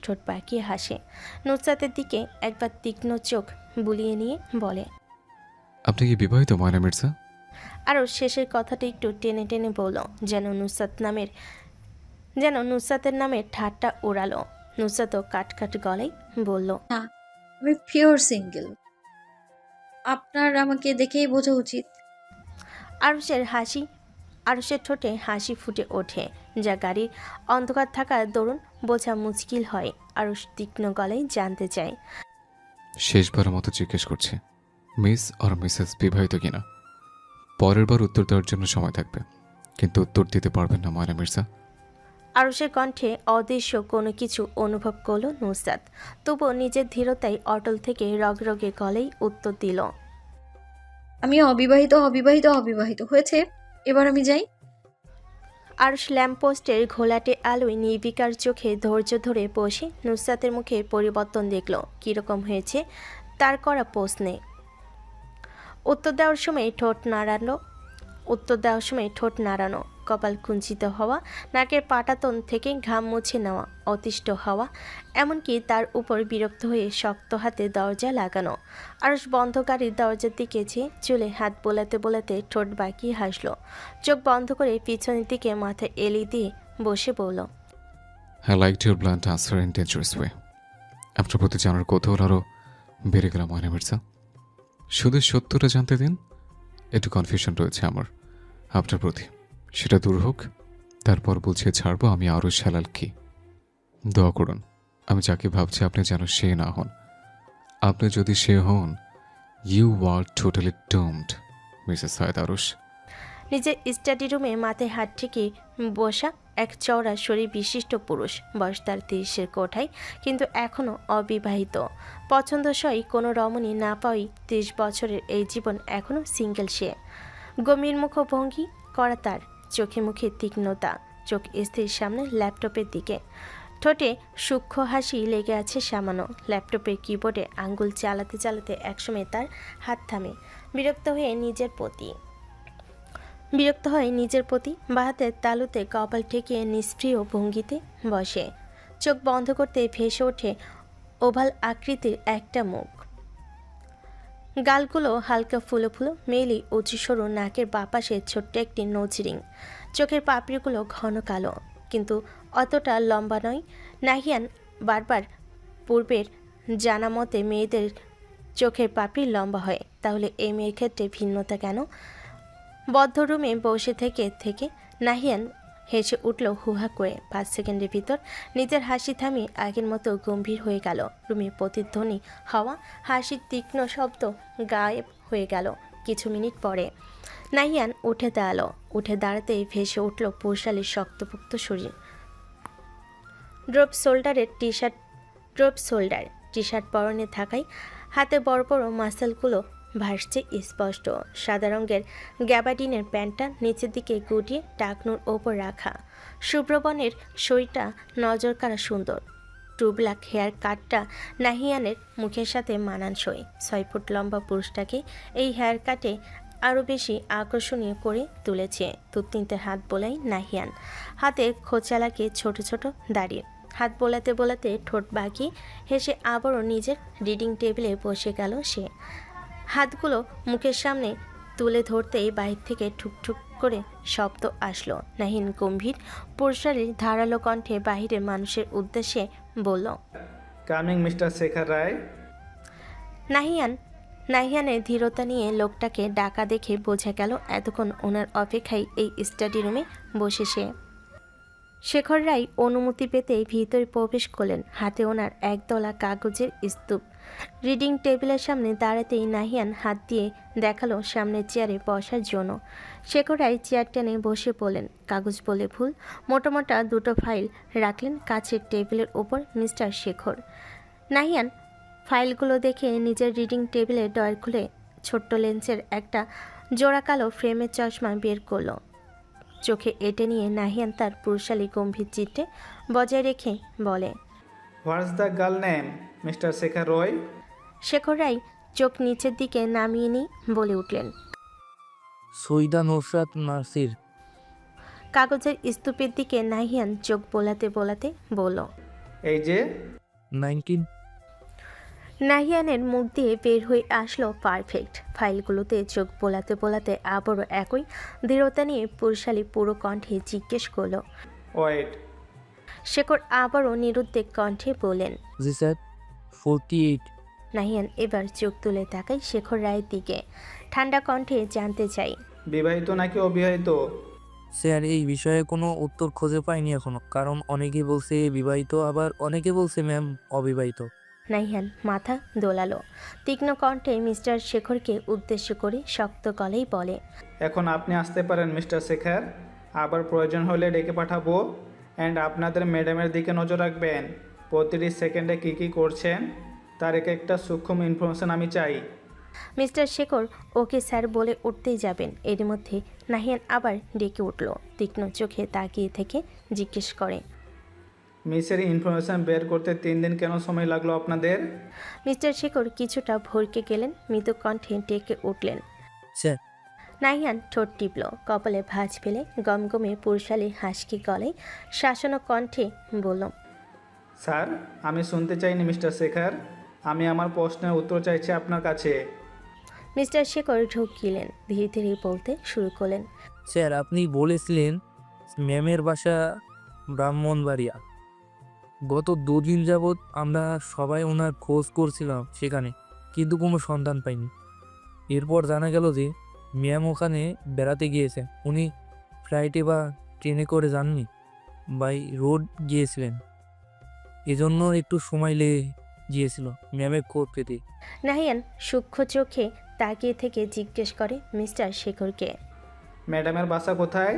ঠোঁট বাঁকিয়ে হাসে। নুসরাতের দিকে একবার তীক্ষ্ণ চোখ বুলিয়ে নিয়ে বলে, আপনি কি বিবাহিত ময়না মির্জা? আরও শেষের কথাটা একটু টেনে টেনে বলল, যেন নুসরাতের নামের ঠাট্টা উড়ালো। নুসরাতও কাট গলায় বলল, না, আমি পিওর সিঙ্গেল। আপনার আমাকে দেখেই বোঝা উচিত। আরুষের ঠোঁটে হাসি ফুটে ওঠে, যা গাড়ির অন্ধকার থাকার দরুন বোঝা মুশকিল হয়। আরুষ তীক্ষ্ণ গলায় জানতে চায়, শেষবারের মতো জিজ্ঞেস করছি, মিস আর মিসেস বিবাহিত কিনা? পরের বার উত্তর দেওয়ার জন্য সময় থাকবে, কিন্তু উত্তর দিতে পারবেন না ময়না মির্জা। আরুষের কণ্ঠে অদৃশ্য কোনো কিছু অনুভব করল নুসরাত। তবুও নিজের ধীরতায় অটল থেকে রগরগে গলেই উত্তর দিল, আমি অবিবাহিত হয়েছে। এবার আমি যাই। আরুষ ল্যাম্পপোস্টের ঘোলাটে আলোয় নির্বিকার চোখে ধৈর্য ধরে বসে নুসরাতের মুখে পরিবর্তন দেখল। কীরকম হয়েছে তার করা প্রশ্নে উত্তর দেওয়ার সময় ঠোঁট নাড়ানো, কপাল কুঞ্চিত হওয়া, নাকের পাটাতন থেকে ঘাম মুছে নেওয়া, অতিষ্ঠ হওয়া, এমনকি তার উপর বিরক্ত হয়ে শক্ত হাতে দরজা লাগানো। আরুষ বন্ধ গাড়ির দরজার দিকে চেয়ে চুলে হাত বোলাতে বোলাতে ঠোঁট বাঁকিয়ে হাসল। চোখ বন্ধ করে পিছনের দিকে মাথা এলিয়ে দিয়ে বসে বলল, I like your blunt answer in dangerous way. আপনার প্রতি জানার কৌতূহল আরও বেড়ে গেলাম ময়না মির্জা। শুধু সত্যটা জানতে দিন। একটু কনফিউশন রয়েছে আমার আপনার প্রতি, সেটা দূর হোক, তারপর বুঝিয়ে ছাড়বো আমি আরও শালাল কি। দোয়া করুন আমি যাকে ভাবছি আপনি যেন সে না হন। আপনি যদি সে হন, ইউ আর টোটালি ডোমড মিসেস সায়েদ আরুষ। নিজের স্টাডি রুমে মাথায় হাত ঠেকিয়ে বসা এক চওড়া শরীর বিশিষ্ট পুরুষ, বয়স তার 30-এর কোঠায়, কিন্তু এখনও অবিবাহিত। পছন্দসই কোনো রমণী না পাওয়াই 30 বছরের এই জীবন এখনও সিঙ্গেল সে। গম্ভীর মুখভঙ্গি করা তার, চোখে মুখে তীক্ষ্ণতা, চোখ স্থির সামনে ল্যাপটপের দিকে, ঠোঁটে সূক্ষ্ম হাসি লেগে আছে সামান্য। ল্যাপটপের কিবোর্ডে আঙ্গুল চালাতে চালাতে একসময় তার হাত থামে। বিরক্ত হয়ে নিজের প্রতি বাঁ হাতের তালুতে কপাল ঠেকিয়ে নিষ্ক্রিয় ভঙ্গিতে বসে। চোখ বন্ধ করতে ভেসে ওঠে ওভাল আকৃতির একটা মুখ, গালগুলো হালকা ফুলো ফুলো, মেলি উঁচু সরু নাকের বাপাশে ছোট্ট একটি নজরিং, চোখের পাপড়িগুলো ঘন কালো কিন্তু অতটা লম্বা নয়। নাহিয়ান বারবার পূর্বের জানা মতে মেয়েদের চোখের পাপড়ি লম্বা হয়, তাহলে এই মেয়ের ক্ষেত্রে ভিন্নতা কেন? বদ্ধ রুমে বসে থেকে থেকে নাহিয়ান হেসে উঠল হুহা করে। 5 সেকেন্ডের ভিতর নিজের হাসি থামিয়ে আগের মতো গম্ভীর হয়ে গেল। রুমে প্রতিধ্বনি হওয়া হাসির তীক্ষ্ণ শব্দ গায়েব হয়ে গেল কিছু মিনিট পরে। নাহিয়ান উঠে দাঁড়াতেই ভেসে উঠল পুরুষালীর শক্তপোক্ত শরীর। ড্রপ শোল্ডার টি শার্ট পরনে থাকায় হাতে বড় বড় মাসেলগুলো ভাসছে স্পষ্ট। সাদা রঙের গ্যাবার্ডিনের প্যান্টটা নিচের দিকে গুটিয়ে টাকনুর ওপর রাখা, শুভ্রবনের শরীরটা নজর কাড়া সুন্দর। টু ব্ল্যাক হেয়ার কাটটা নাহিয়ানের মুখের সাথে মানানসই। 6 ফুট লম্বা পুরুষটাকে এই হেয়ার কাটে আরও বেশি আকর্ষণীয় করে তুলেছে। তিনটে হাত বোলাই নাহিয়ান, হাতে খোঁচা লাগে ছোট ছোট দাঁড়িয়ে। হাত বোলাতে বোলাতে ঠোঁট বাঁকিয়ে হেসে আবারও নিজের রিডিং টেবিলে বসে গেল সে। হাতগুলো মুখের সামনে তুলে ধরতেই বাহির থেকে ঠুকঠুক করে শব্দ আসলো। নাহিয়ান গম্ভীর পুরুষালীর ধারালো কণ্ঠে বাহিরের মানুষের উদ্দেশ্যে বলল, কামিং মিস্টার শেখর রায়। নাহিয়ানের ধীরতা নিয়ে লোকটাকে ডাকা দেখে বোঝা গেল এতক্ষণ ওনার অপেক্ষায় এই স্টাডি রুমে বসে সে। শেখর রায় অনুমতি পেতেই ভিতরে প্রবেশ করলেন। হাতে ওনার একদলা কাগজের স্তূপ। রিডিং টেবিলের সামনে দাঁড়াতেই নাহিয়ান হাত দিয়ে দেখালো সামনের চেয়ারে বসার জন্য। শেখর রায় চেয়ার টেনে বসে পড়লেন। কাগজ বলে ভুল, মোটা মোটা 2টো ফাইল রাখলেন কাছের টেবিলের ওপর মিস্টার শেখর। নাহিয়ান ফাইলগুলো দেখে নিজের রিডিং টেবিলের ডয়ার খুলে ছোট্ট লেন্সের একটা জোড়া কালো ফ্রেমের চশমা বের করলো। চোখে এঁটে নিয়ে নাহিয়ান তার পুরুষালী গম্ভীর চিত্তে বজায় রেখে বলে, what's the girl name mister Shekhar Roy? Shekhar Roy চোখ নিচের দিকে নামিয়ে নিয়ে বলে উঠলেন, সৈয়দা নুসরাত নাসির। কাগজের স্তূপের দিকে নাহিয়ান চোখ বোলাতে বোলাতে বলল, এই যে 19। নাহিয়ানের মুখ দিয়ে বের হয়ে আসলো পারফেক্ট। ফাইলগুলোতে চোখ বোলাতে বোলাতে আবারও একই দৃঢ়তা নিয়ে পুরুষালী পুরো কণ্ঠে জিজ্ঞেস করলো। ওয়েট, শেখর আবারও নিরুদ্বেগ কণ্ঠে বলেন। জি স্যার, 48। নাহিয়ান এবার চোখ তুলে তাকায় শেখর রায়ের দিকে। ঠান্ডা কণ্ঠে জানতে চাই, বিবাহিত নাকি অবিবাহিত? স্যার, এই বিষয়ে কোনো উত্তর খুঁজে পাইনি এখনো, কারণ অনেকে বলছে বিবাহিত, আবার অনেকে বলছে ম্যাম অবিবাহিত। নাহিয়ান মাথা দোলালো। তীক্ষ্ণ কণ্ঠে মিস্টার শেখরকে উদ্দেশ্য করে শক্ত গলেই বলে। এখন আপনি আসতে পারেন মিস্টার শেখর। আবার প্রয়োজন হলে ডেকে পাঠাবো। অ্যান্ড আপনাদের ম্যাডামের দিকে নজর রাখবেন। প্রতিটি সেকেন্ডে কী কী করছেন তার একটা সূক্ষ্ম ইনফরমেশন আমি চাই। মিস্টার শেখর ওকে স্যার বলে উঠতেই যাবেন, এর মধ্যে নাহিয়ান আবার ডেকে উঠল। তীক্ষ্ণ চোখে তাকিয়ে থেকে জিজ্ঞেস করে, মিসের ইনফরমেশন বের করতে 3 দিন কেন সময় লাগলো আপনাদের? মিস্টার শেখর কিছুটা ভরকে গেলেন, মৃদু কণ্ঠে ডেকে উঠলেন। স্যার, নাহিয়ান ঠোঁট টিপল, কপালে ভাঁজ ফেলে গমগমে পুরুষালী হাসকি গলায় শাসন কণ্ঠে বলল, স্যার, আমি শুনতে চাইনি মিস্টার শেখর। আমি আমার প্রশ্নের উত্তর চাইছি আপনার কাছে। মিস্টার শেখর ঢুকিলেন, ধীরে ধীরে বলতে শুরু করলেন। স্যার, আপনি বলেছিলেন ম্যামের বাসা ব্রাহ্মণবাড়িয়া। গত 2 দিন যাবৎ আমরা সবাই ওনার খোঁজ করছিলাম সেখানে, কিন্তু কোনো সন্ধান পাইনি। এরপর জানা গেল যে ম্যাম ওখানে বেড়াতে গিয়েছে। উনি ফ্লাইটে বা ট্রেনে করে যাননি, বাই রোড গিয়েছিলেন। এজন্য একটু সময় লেগে গিয়েছিল ম্যামের খোঁজ পেতে। নাহিয়ান সূক্ষ্ম চোখে তাকিয়ে থেকে জিজ্ঞেস করে মিস্টার শেখরকে। ম্যাডামের বাসা কোথায়?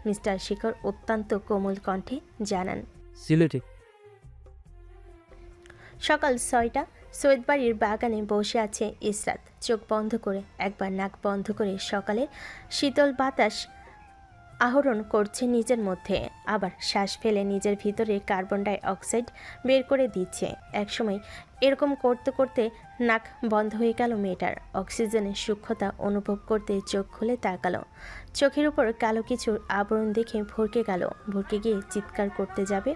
মিস্টার শেখর অত্যন্ত কোমল কণ্ঠে জানান, সিলেটে। সকাল 6টা। সৈয়দবাড়ির বাগানে বসে আছে ইসরাত। চোখ বন্ধ করে, একবার নাক বন্ধ করে সকালে শীতল বাতাস আহরণ করছে নিজের মধ্যে, আবার শ্বাস ফেলে নিজের ভিতরে কার্বন ডাই অক্সাইড বের করে দিচ্ছে। একসময় এরকম করতে করতে নাক বন্ধ হয়ে গেল মেয়েটার। অক্সিজেনের সূক্ষ্মতা অনুভব করতে চোখ খুলে তাকালো। চোখের উপর কালো কিছুর আবরণ দেখে ভরকে গেল, ভরকে গিয়ে চিৎকার করতে যাবে,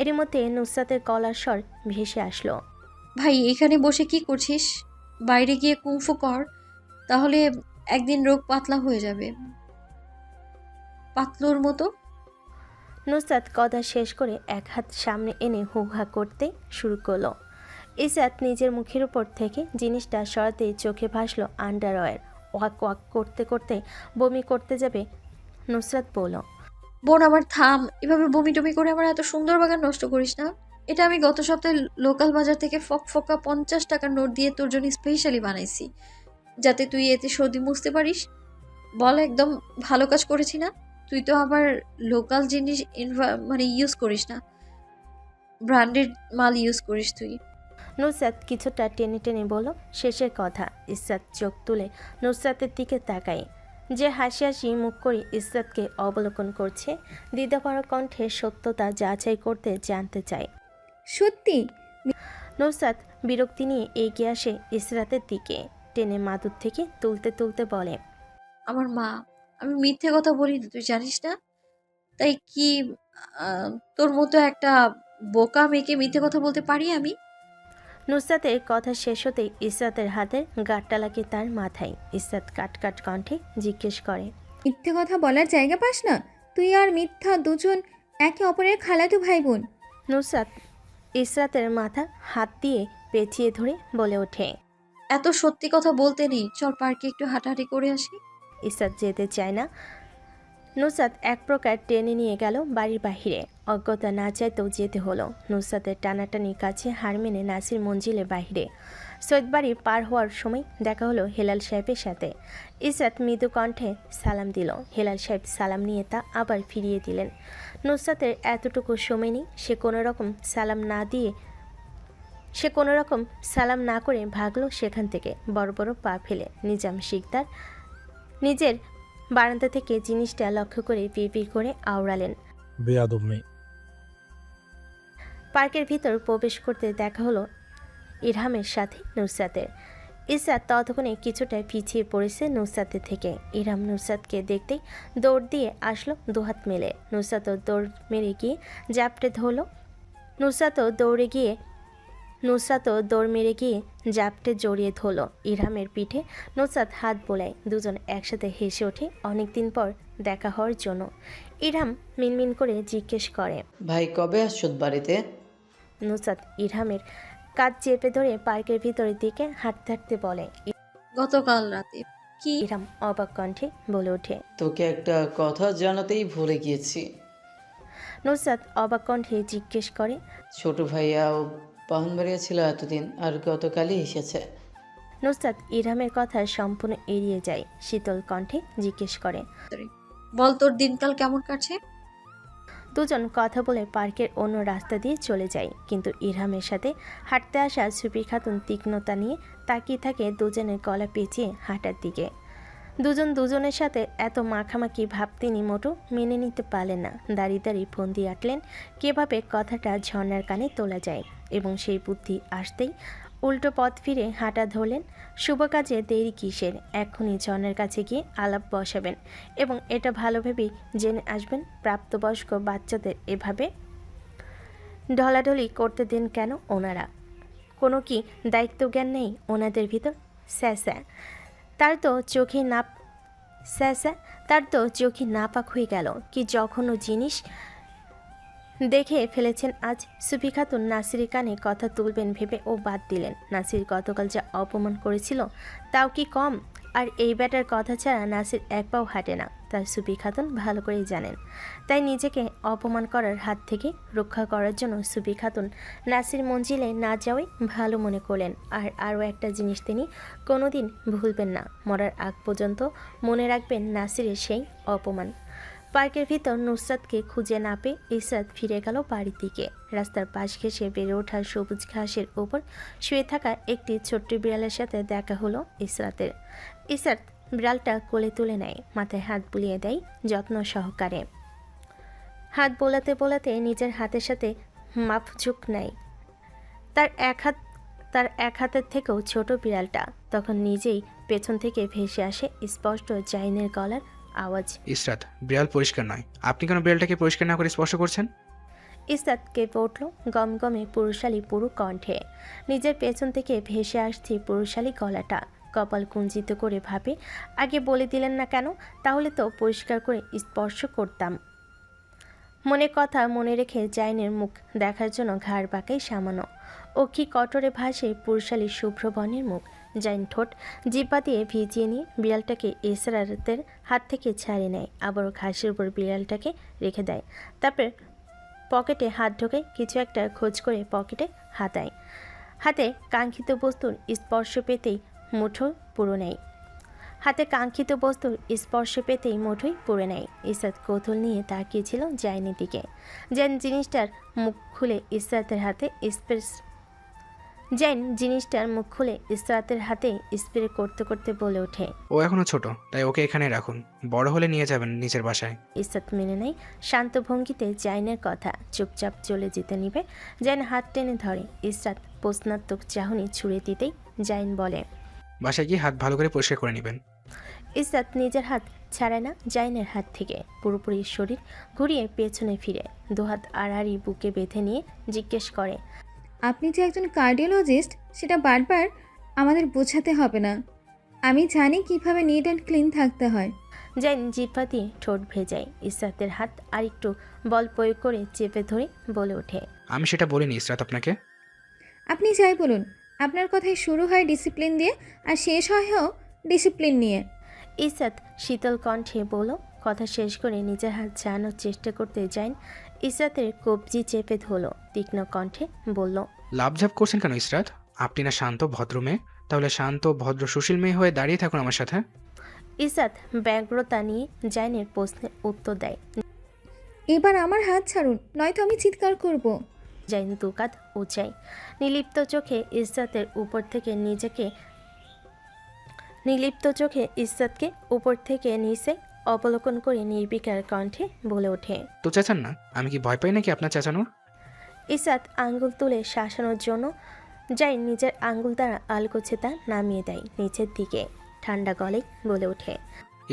এরই মধ্যে নুসরাতের গলার স্বর ভেসে আসলো। ভাই, এখানে বসে কি করছিস? বাইরে গিয়ে কুংফু কর, তাহলে একদিন রোগ পাতলা হয়ে যাবে, পাতলুর মতো। নুসরাত কথা শেষ করে এক হাত সামনে এনে হুহা করতে শুরু করলো। ইসরাত নিজের মুখের উপর থেকে জিনিসটা সরাতেই চোখে ভাসলো আন্ডারওয়্যার। ওয়াক ওয়াক করতে করতে বমি করতে যাবে নুসরাত বলল, বোন আমার থাম, এভাবে বমি টমি করে আমার এত সুন্দর বাগান নষ্ট করিস না। এটা আমি গত সপ্তাহে লোকাল বাজার থেকে ফকফকা 50 টাকার নোট দিয়ে তোর জন্য স্পেশালি বানাইছি, যাতে তুই এতে সর্দি মুছতে পারিস। বল, একদম ভালো কাজ করেছি না? তুই তো আবার লোকাল জিনিস মানে ইউজ করিস না, ব্র্যান্ডেড মাল ইউজ করিস তুই। নুসরাত কিছুটা টেনে টেনে বলল শেষের কথা। ইসরাত চোখ তুলে নুসরাতের দিকে তাকায়, যে হাসি হাসি মুখ করে ইসরাতকে অবলোকন করছে। দ্বিধাভরা কণ্ঠে সত্যতা যাচাই করতে জানতে চায়। সত্যি? নুসরাত বিরক্তি নিয়ে এগিয়ে আসে ইসরাতের দিকে, টেনে মাদুর থেকে তুলতে তুলতে বলে, আমার মা, আমি মিথ্যে কথা বলি না, তুই জানিস না? তাই কি তোর মতো একটা বোকা মেয়েকে মিথ্যে কথা বলতে পারি আমি? নুসরাতের কথা শেষ হতেই ইসরাতের হাতের গাঁটটা লাগে তার মাথায়। ইসরাত কাট কাট কণ্ঠে জিজ্ঞেস করে, মিথ্যে কথা বলার জায়গা পাস না? তুই আর মিথ্যা দুজন একে অপরের খালাতো ভাই বোন। নুসরাত ইসরাতের মাথা হাত দিয়ে পেঁচিয়ে ধরে বলে ওঠে। এত সত্যি কথা বলতে নেই, চল পার্কে একটু হাঁটাহাঁটি করে আসি। ইসরাত যেতে চায় না। নুসরাত এক প্রকার টেনে নিয়ে গেল বাড়ির বাহিরে। অজ্ঞতা না চাইতেও যেতে হলো। নুসরাতের টানাটানির কাছে হার মেনে নাসির মঞ্জিলে বাহিরে। সৈয়দবাড়ি পার হওয়ার সময় দেখা হলো হেলাল সাহেবের সাথে। ইসরাত মৃদু কণ্ঠে সালাম দিল। হেলাল সাহেব সালাম নিয়ে তা আবার ফিরিয়ে দিলেন। নুসরাতের এতটুকু সময় নেই, সে কোনো রকম সালাম না করে ভাগলো সেখান থেকে, বড় বড় পা ফেলে। নিজাম শিকদার নিজের বারান্দা থেকে জিনিসটা লক্ষ্য করে পিড় করে আওড়ালেন। বেয়াদব মেয়ে। পার্কের ভিতর প্রবেশ করতে দেখা হলো ইরহামের সাথে নুসরাতের। ইসরাত ততক্ষণে কিছুটা পিছিয়ে পড়েছে নুসরাতের থেকে। ইরহাম নুসরাতকে দেখতেই দৌড় দিয়ে আসলো দুহাত মেলে। নুসরাতও দৌড় মেরে গিয়ে জাপটে ধরল নুসরাতও দৌড় মেরে গিয়ে জাপটে জড়িয়ে ধরল ইরহামের পিঠে। নুসরাত হাত বোলায়, দুজন একসাথে হেসে ওঠে অনেকদিন পর দেখা হওয়ার জন্য। ইরহাম মিনমিন করে জিজ্ঞেস করে, ভাই কবে আসছত বাড়িতে? নুসরাত ইরহামের কাঁধ চেপে ধরে পার্কের ভিতরের দিকে হাঁটতে হাঁটতে বলে। গতকাল রাতে। কি? ইরহাম অবাক কণ্ঠে বলে ওঠে। তোকে একটা কথা জানাতেই ভুলে গিয়েছি। নুসরাত অবাক কণ্ঠে জিজ্ঞেস করে, ছোট ভাইয়াও বাহনবাড়িয়া ছিল এতদিন, আর গতকালই এসেছে। নুসরাত ইরহামের কথা সম্পূর্ণ এড়িয়ে যায়, শীতল কণ্ঠে জিজ্ঞেস করে। বল তোর দিনকাল কেমন কাটছে? দুজন কথা বলে পার্কের অন্য রাস্তা দিয়ে চলে যায়, কিন্তু ইরহামের সাথে হাঁটতে আসা সুপি খাতুন তীক্ষ্ণতা নিয়ে তাকিয়ে থাকে দুজনের গলা পেঁচিয়ে হাঁটার দিকে। দুজন দুজনের সাথে এত মাখামাখি ভাব তিনি মোটো মেনে নিতে পারলেন না। দাঁড়িয়ে দাঁড়িয়ে ফন্দি আঁটলেন কীভাবে কথাটা ঝর্ণার কানে তোলা যায়, এবং সেই বুদ্ধি আসতেই উল্টো পথ ফিরে হাঁটা ধরলেন। শুভ কাজে দেরি কিসের, এক্ষুনি ঝর্ণার কাছে গিয়ে আলাপ বসাবেন এবং এটা ভালোভাবেই জেনে আসবেন প্রাপ্তবয়স্ক বাচ্চাদের এভাবে ঢলাঢলি করতে দেন কেন ওনারা? কোনো কি দায়িত্বজ্ঞান নেই ওনাদের ভিতর? স্যাসা তার তো চোখে নাপাক হয়ে গেল। কি জঘন্য জিনিস দেখে ফেলেছেন আজ। সুফি খাতুন নাসিরের কানে কথা তুলবেন ভেবে ও বাদ দিলেন। নাসির গতকাল যা অপমান করেছিল তাও কি কম? আর এই ব্যাটার কথা ছাড়া নাসির এক পাও হাঁটে না, তার সুফি খাতুন ভালো করেই জানেন। তাই নিজেকে অপমান করার হাত থেকে রক্ষা করার জন্য সুফি খাতুন নাসির মঞ্জিলে না যাওয়াই ভালো মনে করলেন। আর আরও একটা জিনিস তিনি কোনোদিন ভুলবেন না, মরার আগ পর্যন্ত মনে রাখবেন নাসিরের সেই অপমান। পার্কের ভিতর নুসরাতকে খুঁজে না পেয়ে ইসরাত ফিরে গেল বাড়ির দিকে। রাস্তার পাশ ঘেঁষে বেড়ে ওঠা সবুজ ঘাসের ওপর শুয়ে থাকা একটি ছোট্ট বিড়ালের সাথে দেখা হলো ইসরাতের। ইসরাত বিড়ালটা কোলে তুলে নেয়, মাথায় হাত বুলিয়ে দেয় যত্ন সহকারে। হাত বোলাতে বোলাতে নিজের হাতের সাথে মাপঝুক নেয়। তার এক হাতের থেকেও ছোট বিড়ালটা। তখন নিজেই পেছন থেকে ভেসে আসে স্পষ্ট জাইনের গলার আওয়াজ। ইসরাত, বিড়াল পরিষ্কার নয়। আপনি কেন বিড়ালটাকে পরিষ্কার না করে স্পর্শ করছেন? ইসরাত কেঁপে উঠল গমগমে পুরুষালী পুরু কণ্ঠে। নিজের পেছন থেকে ভেসে আসছে পুরুষালী গলাটা। কপাল কুঞ্চিত করে ভাবে, আগে বলে দিলেন না কেন? তাহলে তো পরিষ্কার করে স্পর্শ করতাম। মনে কথা মনে রেখে জাইনের মুখ দেখার জন্য ঘাড় বাঁকাই সামান্য। অক্ষি কটরে ভাসে পুরুষালী শুভ্র বর্ণের মুখ। জাইন ঠোঁট জিব্বা দিয়ে ভিজিয়ে নিয়ে বিড়ালটাকে ইসরাতের হাত থেকে ছাড়িয়ে নেয়, আবারও ঘাসের উপর বিড়ালটাকে রেখে দেয়। তারপর পকেটে হাত ঢোকে, কিছু একটা খোঁজ করে পকেটে হাতায়। হাতে কাঙ্ক্ষিত বস্তুর স্পর্শ পেতেই মুঠোয় পুরো নেয়। মুঠোই পুড়ে নেয়। ইসরাত কৌতূহল নিয়ে তাকিয়েছিল জাইনের দিকে। জাইন জিনিসটার মুখ খুলে ইসরাতের হাতে স্প্রে করতে করতে বলে ওঠে, ও এখনো ছোট, তাই ওকে এখানে রাখুন। বড় হলে নিয়ে যাবেন নিজের বাসায়। ইসরাত মেনে নেয় শান্ত ভঙ্গিতে জাইনের কথা। চুপচাপ চলে যেতে নিবে, জাইন হাত টেনে ধরে। ইসরাত প্রশ্নাত্মক চাহনি ছুঁড়ে দিতেই জাইন বলে, বাসায় গিয়ে হাত ভালো করে পরিষ্কার করে নেবেন। ইসরাত নিজের হাত ছাড়ায় না জাইনের হাত থেকে। পুরোপুরি শরীর ঘুরিয়ে পেছনে ফিরে দুহাত আড়াআড়ি বুকে বেঁধে নিয়ে জিজ্ঞেস করে, আপনি যে একজন কার্ডিওলজিস্ট সেটা বারবার আমাদের বোঝাতে হবে না। আমি জানি কিভাবে নিট অ্যান্ড ক্লিন থাকতে হয়। জাইন জিহ্বা দিয়ে ঠোঁট ভেজায়। ইসরাতের হাত আরেকটু বল প্রয়োগ করে চেপে ধরে বলে ওঠে, আমি সেটা বলিনি ইসরাত আপনাকে। আপনি যাই বলুন, আপনার কথাই শুরু হয় ডিসিপ্লিন দিয়ে আর শেষ হয়ও ডিসিপ্লিন নিয়ে। ইসরাত শীতল কণ্ঠে বলল। কথা শেষ করে নিজের হাত ছাড়ানোর চেষ্টা করতে জাইন ইসরাতের কবজি চেপে ধরল, তীক্ষ্ণ কণ্ঠে বলল, লাভঝাপ করছেন কেন ইসরাত? আপনি না শান্ত ভদ্র মেয়ে, তাহলে শান্ত ভদ্র সুশীল মেয়ে হয়ে দাঁড়িয়ে থাকুন আমার সাথে। ইসরাত ব্যগ্রতা নিয়ে জাইনের প্রশ্নের উত্তর দেয়, এবার আমার হাত ছাড়ুন, নয়তো আমি চিৎকার করব। জাইন দুকাত উঁচায় নিলিপ্ত চোখে ইসরাতকে উপর থেকে নিচে অবলোকন করে নির্বিকার কণ্ঠে বলে ওঠে, তো চেঁচান না, আমি কি ভয় পাই নাকি আপনার চেঁচানোর? ইসরাত আঙ্গুল তুলে শাসানোর জন্য জাইন নিজের আঙ্গুল দ্বারা আলগোছে তা নামিয়ে দেয় নিচের দিকে। ঠান্ডা গলায় বলে ওঠে,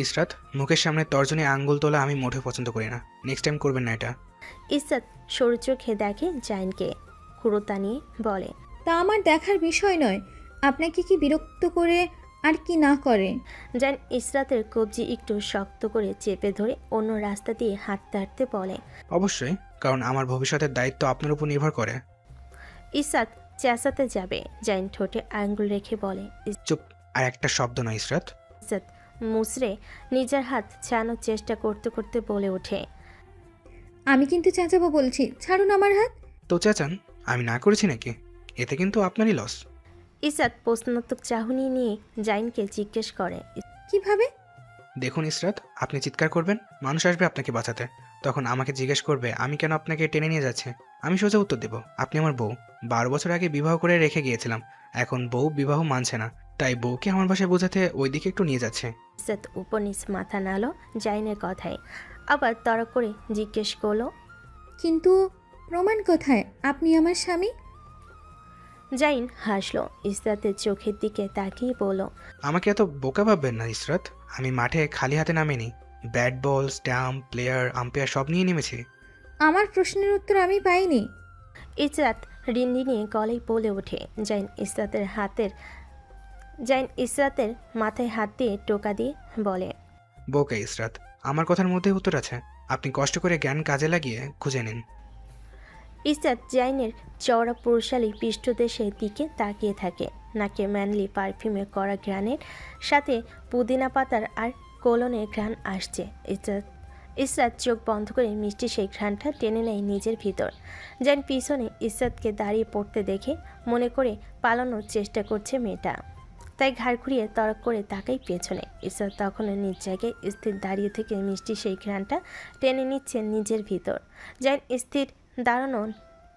ইসরাত, মুখের সামনে তর্জনী আঙ্গুল তোলা আমি মোটেও পছন্দ করি না। নেক্সট টাইম করবেন না এটা। ইসরাত সরু চোখে দেখে জাইনকে, কুড়োতা নিয়ে বলে। তা আমার দেখার বিষয় নয় আপনাকে কি বিরক্ত করে আর কি না করে। জাইন ইসরাতের কবজি একটু শক্ত করে চেপে ধরে অন্য রাস্তা দিয়ে হাঁটতে হাঁটতে বলে। অবশ্যই, কারণ আমার ভবিষ্যতের দায়িত্ব আপনার উপর নির্ভর করে। ইসরাত চেঁচাতে যাবে, জাইন ঠোঁটে আঙ্গুল রেখে বলে। চুপ, আর একটা শব্দ না ইসরাত। ইসরাত মুচড়ে নিজের হাত ছাড়ানোর চেষ্টা করতে করতে বলে ওঠে। আমি কিন্তু চেঁচাবো বলছি, ছাড়ুন আমার হাত। তো চেঁচান, আমি না করেছি নাকি? এতে কিন্তু আপনারই লস। ইসরাত প্রশ্নাত্মক চাহনি নিয়ে জাইনকে জিজ্ঞেস করে। কিভাবে? দেখুন ইসরাত, আপনি চিৎকার করবেন, মানুষ আসবে আপনাকে বাঁচাতে, তখন আমাকে জিজ্ঞেস করবে আমি কেন আপনাকে টেনে নিয়ে যাচ্ছি। আমি সোজা উত্তর দেব, আপনি আমার বউ। 12 বছর আগে বিবাহ করে রেখে গিয়েছিলাম, এখন বউ বিবাহ মানছে না, তাই বউকে আমার বাসায় বোঝাতে ওইদিকে একটু নিয়ে যাচ্ছে। ইসরাত উপনিস মাথা নাড়ল জাইনের কথায়, আবার তড়া করে জিজ্ঞেস করলো। কিন্তু প্রমাণ কোথায় আপনি আমার স্বামী? জাইন হাসলো, ইসরাতের চোখের দিকে তাকিয়ে বলল। আমাকে এত বোকা ভাববেন না ইসরাত, আমি মাঠে খালি হাতে নামিনি। Bat ball, stump, player, umpire সব নিয়ে নেমেছি। আমার প্রশ্নের উত্তর আমি পাইনি। ইসরাত রিনরিনিয়ে গলায় বলে ওঠে। জাইন ইসরাতের মাথায় হাত দিয়ে টোকা দিয়ে বলে। বোকা ইসরাত, আমার কথার মধ্যে উত্তর আছে, আপনি কষ্ট করে জ্ঞান কাজে লাগিয়ে খুঁজে নিন। ইসরাত জাইনের চওড়া পুরুষালী পৃষ্ঠদেশের দিকে তাকিয়ে থাকে, নাকে ম্যানলি পারফিউমে করা ঘ্রাণের সাথে পুদিনা পাতার আর কোলনের ঘ্রাণ আসছে। ইসরাত চোখ বন্ধ করে মিষ্টি সেই ঘ্রাণটা টেনে নেয় নিজের ভিতর। জাইন পিছনে ইসরাতকে দাঁড়িয়ে পড়তে দেখে মনে করে পালানোর চেষ্টা করছে মেয়েটা, তাই ঘাড় ঘুরিয়ে তড়ক করে তাকাই পেছনে। ইসরাত তখনও নিজ জায়গায় স্থির দাঁড়িয়ে থেকে মিষ্টি সেই ঘ্রাণটা টেনে নিচ্ছে নিজের ভিতর। জাইন স্থির দাঁড়ানো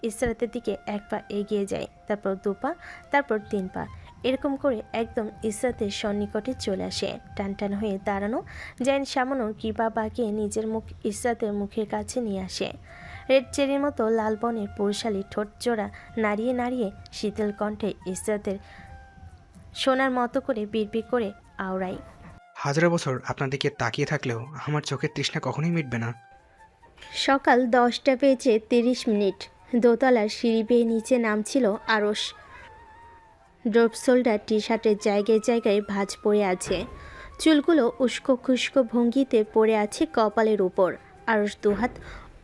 ইসরাতের দিকে 1 পা এগিয়ে যায়, তারপর 2 পা, তারপর 3 পা, এরকম করে একদম ইসরাতের সন্নিকটে চলে আসে। টান টান হয়ে দাঁড়ানো জাইন সামান্য কিবা বাঁকিয়ে নিজের মুখ ইসরাতের মুখের কাছে নিয়ে আসে। রেড চেরির মতো লাল বনের পুরুষালী ঠোঁট জোড়া নাড়িয়ে নাড়িয়ে শীতল কণ্ঠে ইসরাতের সোনার মতো করে বিড়বিড় করে আওড়ায়। হাজার বছর আপনার দিকে তাকিয়ে থাকলেও আমার চোখের তৃষ্ণা কখনোই মিটবে না। সকাল 10:30 দোতলার সিঁড়ি বেয়ে নিচে নামছিল আরশ। ড্রপ শোল্ডার টি শার্টের জায়গায় জায়গায় ভাঁজ পড়ে আছে, চুলগুলো উস্কো খুস্কো ভঙ্গিতে পড়ে আছে কপালের উপর। আরশ দুহাত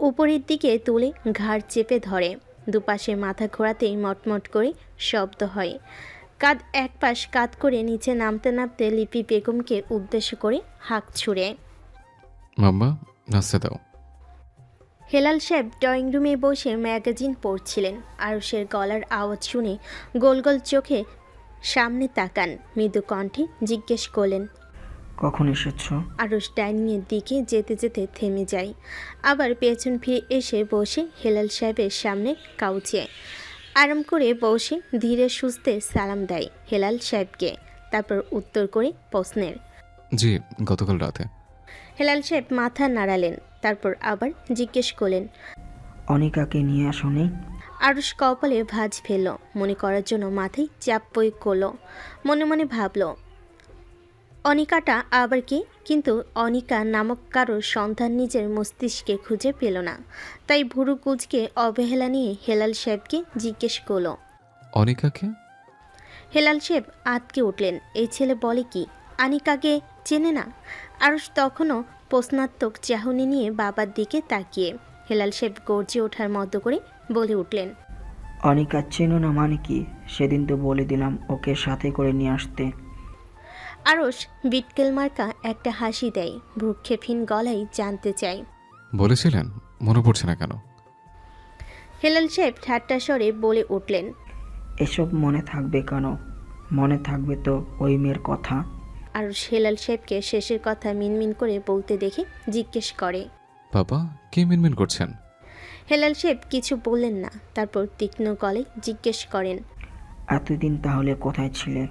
উপরের দিকে তুলে ঘাড় চেপে ধরে, দুপাশে মাথা ঘোরাতেই মটমট করে শব্দ হয়। কাঁধ এক পাশ কাত করে নিচে নামতে নামতে লিপি বেগমকে উদ্দেশ্য করে হাঁক ছুড়ে। মাম্মা, নাস্তা দাও। হেলাল সাহেব ড্রয়িং রুমে বসে ম্যাগাজিন পড়ছিলেন। আরুষের গলার আওয়াজ শুনে গোল গোল চোখে সামনে তাকান, মৃদু কণ্ঠে জিজ্ঞেস করলেন, কখন এসেছো? আরুষ ডাইনিংয়ের দিকে যেতে যেতে থেমে যায়, আবার পেছন ফিরে এসে বসে হেলাল সাহেবের সামনে কাউচে। আরাম করে বসে ধীরে সুস্থে সালাম দেয় হেলাল সাহেবকে, তারপর উত্তর করে প্রশ্নের। জি, গতকাল রাতে। হেলাল সাহেব মাথা নাড়ালেন, তারপর আবার জিজ্ঞেস করলেন, অনিকাকে নিয়ে আসোনি? আরুষ কপালে ভাঁজ ফেলল, মনে করার জন্য মাথায় চাপ প্রয়োগ করলো। মনে মনে ভাবল, অনিকাটা আবার কি? কিন্তু অনিকা নামক কারোর সন্ধান নিজের মস্তিষ্কে খুঁজে পেল না, তাই ভুরু কুচকে অবহেলা নিয়ে হেলাল সাহেবকে জিজ্ঞেস করলো, অনিকাকে? হেলাল সাহেব আতকে উঠলেন, এই ছেলে বলে কি, আনিকাকে চেনে না? আরুষ তখনও প্রশ্নাত্মক চাহনি নিয়ে বাবার দিকে তাকিয়ে। হেলাল সাহেব গর্জে ওঠার মতো করে বলে উঠলেন, অনিকা চেনো না মানে কি? সেদিন তো বলে দিলাম ওকে সাথে করে নিয়ে আসতে। আরুষ বিটকেল মার্কা একটা হাসি দেয়, ভ্রুক্ষেপহীন গলায় জানতে চায়, বলেছিলেন, মনে পড়ছে না কেন? হেলাল সাহেব ঠাট্টা স্বরে বলে উঠলেন, এসব মনে থাকবে কেন? মনে থাকবে তো ওই মেয়ের কথা। আরুষ হেলাল সাহেবকে শেষের কথা মিনমিন করে বলতে দেখে জিজ্ঞেস করে, বাবা, কি মিনমিন করছেন? হেলাল সাহেব কিছু বললেন না, তারপর তীক্ষ্ণ গলায় জিজ্ঞেস করেন, এতদিন তাহলে কোথায় ছিলে?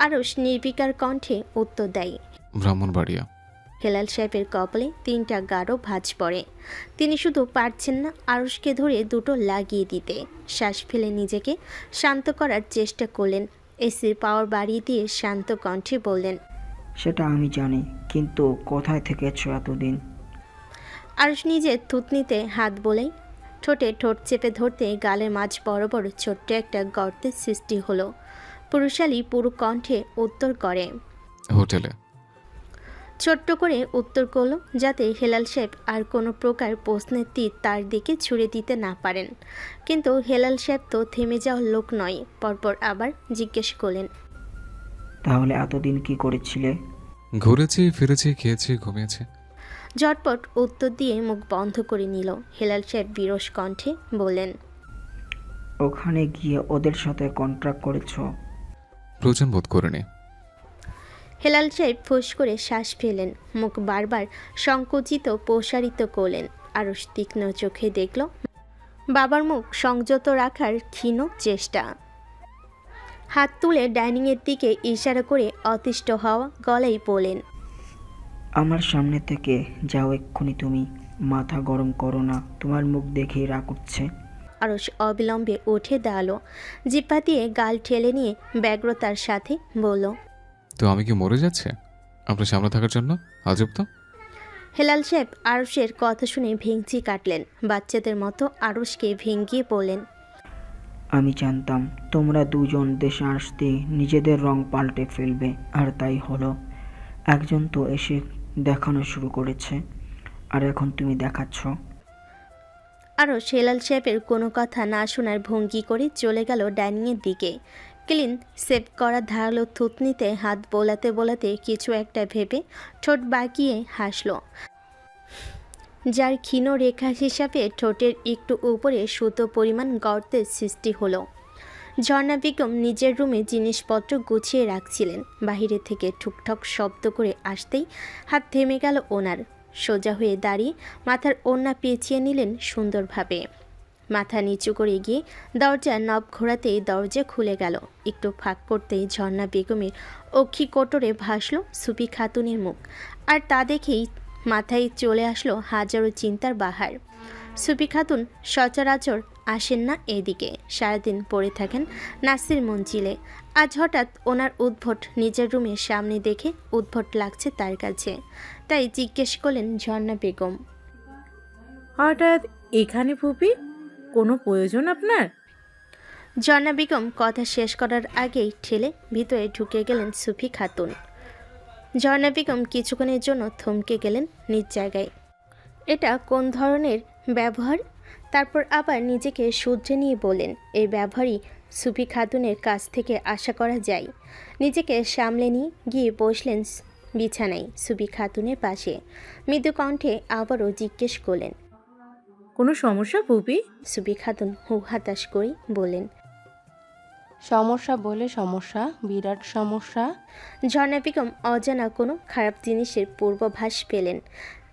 আরুষ নির্বিকার কণ্ঠে উত্তর দেয়, ব্রাহ্মণবাড়িয়া। হেলাল সাহেবের কপালে 3টা গাঢ় ভাঁজ পড়ে। তিনি শুধু পারছেন না আরুষকে ধরে দুটো লাগিয়ে দিতে। শ্বাস ফেলে নিজেকে শান্ত করার চেষ্টা করলেন, এসির পাওয়ার বাড়িয়ে দিয়ে শান্ত কণ্ঠে বললেন, সেটা আমি জানি, কিন্তু কোথায় থেকেছো এতদিন? আরুষ নিজের থুতনিতে হাত বোলাই ঠোঁটে ঠোঁট চেপে ধরতে গালের মাঝ বড় ছোট্ট একটা গর্তের সৃষ্টি হলো। পুরুষালী পুরু কণ্ঠে উত্তর করে। হোটেলে। ছোট্ট করে উত্তর করল যাতে হেলাল সাহেব আর কোনো প্রকার প্রশ্নের তীর তার দিকে ছুড়ে দিতে না পারেন। কিন্তু হেলাল সাহেব তো থেমে যাওয়ার লোক নয়, পরপর আবার জিজ্ঞেস করলেন। তাহলে এতদিন কি করেছিলে? ঘুরেছি, ফিরেছি, খেয়েছি, ঘুমিয়েছি। ঝটপট উত্তর দিয়ে মুখ বন্ধ করে নিল। হেলাল সাহেব বিরস কণ্ঠে বললেন, ওখানে গিয়ে ওদের সাথে কন্ট্রাক্ট করেছো? প্রয়োজন বোধ করিনি। হেলাল সাহেব ফুঁস করে শ্বাস ফেলেন, মুখ বারবার সংকুচিত প্রসারিত করলেন। আরুষ তীক্ষ্ণ চোখে দেখল বাবার মুখ সংযত রাখার ক্ষীণ চেষ্টা। হাত তুলে ডাইনিংয়ের দিকে ইশারা করে অতিষ্ঠ হওয়া গলায় বলেন, আমার সামনে থেকে যাও এক্ষুনি তুমি। মাথা গরম করো না, তোমার মুখ দেখেই রাগ উঠছে। আরুষ অবিলম্বে উঠে দাঁড়ালো, জিহ্বা দিয়ে গাল ঠেলে নিয়ে ব্যগ্রতার সাথে বলল, তো আমি কি মরে যাচ্ছে আপনার সামনে থাকার জন্য? আজব তো। হেলাল সাহেব আরুষের কথা শুনে ভেঙচি কাটলেন। বাচ্চাদের মতো আরুষকে ভেঙিয়ে বললেন, আমি জানতাম তোমরা দুজন দেশে আসতে নিজেদের রং পাল্টে ফেলবে, আর তাই হলো। একজন তো এসে দেখানো শুরু করেছে, আর এখন তুমি দেখাচ্ছ। আরুষ হেলাল সাহেবের কোনো কথা না শোনার ভঙ্গি করে চলে গেল ডাইনিংয়ের দিকে। ক্লিন সেভ করা ধারালো থুতনিতে হাত বোলাতে কিছু একটা ভেবে ঠোঁট বাঁকিয়ে হাসল, যার ক্ষীণ রেখা হিসাবে ঠোঁটের একটু উপরে সুতো পরিমাণ গর্তের সৃষ্টি হলো। ঝর্ণা বেগম নিজের রুমে জিনিসপত্র গুছিয়ে রাখছিলেন। বাহিরে থেকে ঠুকঠক শব্দ করে আসতেই হাত থেমে গেল ওনার। সোজা হয়ে দাঁড়িয়ে মাথার ওড়না পেঁচিয়ে নিলেন সুন্দরভাবে। মাথা নিচু করে গিয়ে দরজা নব ঘোরাতেই দরজা খুলে গেল। একটু ফাঁক পড়তেই ঝর্ণা বেগমের অক্ষি কোটরে ভাসল সুফি খাতুনের মুখ, আর তা দেখেই মাথায় চলে আসলো হাজারো চিন্তার বাহার। সুফি খাতুন সচরাচর আসেন না এদিকে, সারাদিন পড়ে থাকেন নাসির মঞ্জিলে। আজ হঠাৎ ওনার উদ্ভট নিজের রুমের সামনে দেখে উদ্ভট লাগছে তার কাছে, তাই জিজ্ঞেস করলেন ঝর্ণা বেগম, হঠাৎ এখানে ফুপি, কোনো প্রয়োজন আপনার? ঝর্ণা বেগম কথা শেষ করার আগেই ঠেলে ভিতরে ঢুকে গেলেন সুফি খাতুন। ঝর্ণা বেগম কিছুক্ষণের জন্য থমকে গেলেন নিজ জায়গায়। এটা কোন ধরনের ব্যবহার? তারপর আবার নিজেকে শুধরে নিয়ে বলেন, এই ব্যবহারই সুফি খাতুনের কাছ থেকে আশা করা যায়। নিজেকে সামলে নিয়ে গিয়ে বসলেন বিছানায় সুফি খাতুনের পাশে। মৃদু কণ্ঠে আবারও জিজ্ঞেস করলেন, কোনো সমস্যা ফুপি? সুফি খাতুন হু হতাশ করে বললেন, সমস্যা বলে সমস্যা, বিরাট সমস্যা। ঝর্ণা বেগম অজানা কোনো খারাপ জিনিসের পূর্বাভাস পেলেন,